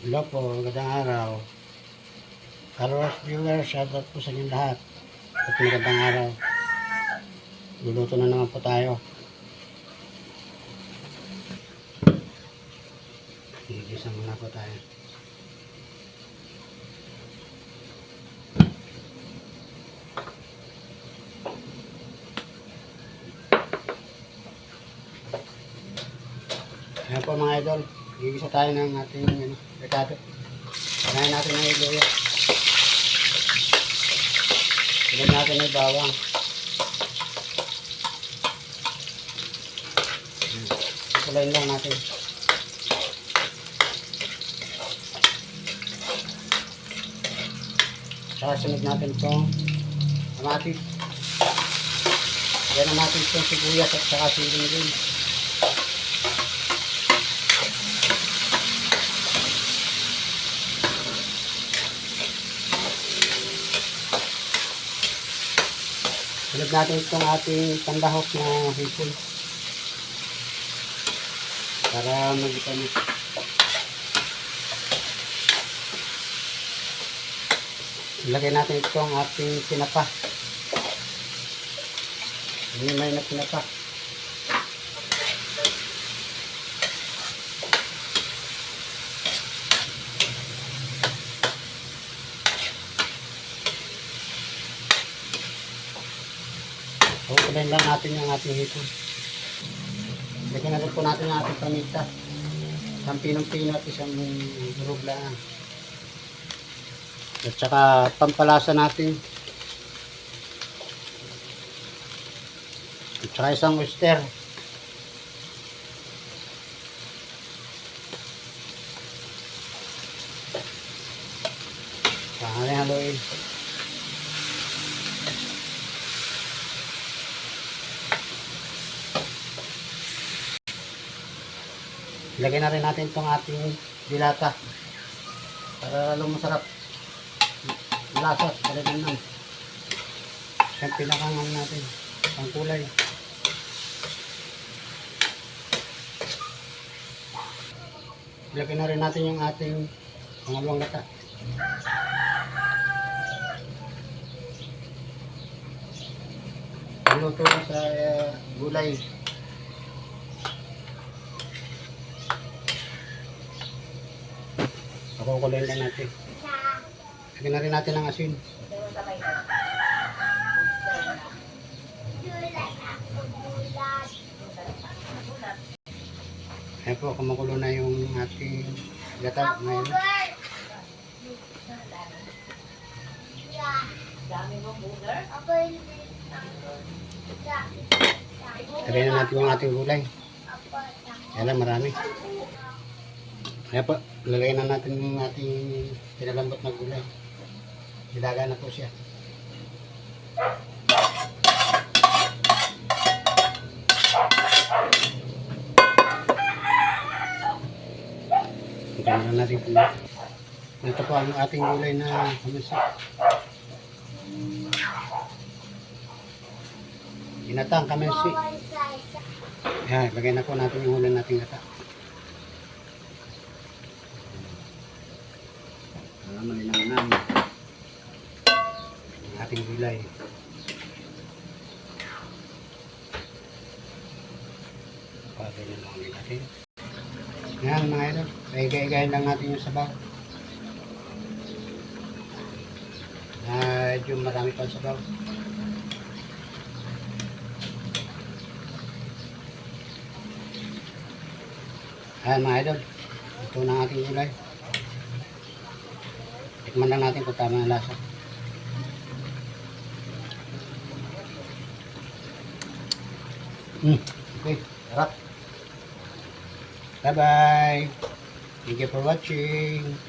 Hello po, magandang araw. Carlos viewers, shoutout po sa inyo lahat. At magandang araw. Luluto na naman po tayo. Gigisa muna po tayo. Ayan po mga idol, gigisa tayo ng ating rekado. Kanahin natin ng iluya. Ilagay natin ng bawang. Kulayin lang natin. Saka sunod natin itong kamatis. Lagyan natin itong sibuyas at saka siling din. Sunod natin itong ating pandahok na hipon para mag-itamis. Ilagay natin itong ating tinapa. Minimay na tinapa. Kukunin lang natin yung ating hipon. Lagyan na po natin yung ating paminta. Isang pinong-pino at isang durog lang. At saka pampalasa natin. At saka isang oyster. Haluin. Ilagay na rin natin itong ating dilata para lalong masarap. Lasa, talagang lang. Siyang pinakangang natin. Ang kulay. Ilagay na rin natin yung ating pangalawang gata. Luto na sa gulay. Pakukuloyin lang natin. Lagyan na rin natin ng asin. Ayan po, kumukulo na yung ating gata ngayon. Lagyan na natin yung ating gulay. Kaya lang marami. Ayan po, lalagyan na natin yung ating pinalambot na gulay. Dilaga na po siya. Ito na natin po. Ito po ang ating gulay na kamansi. Ginatang kamansi. Ayan, lagyan na po natin yung ulan nating gata. Malinang namin ang ating gulay. Pagkain lang natin. Yan mga idol, paigay-igayin lang natin yung sabaw. Medyo marami pa sabaw. Ayan mga idol, ito na ang ating gulay. Tikman lang natin kung tama ang lasa. Okay, sarap. Bye bye. Thank you for watching.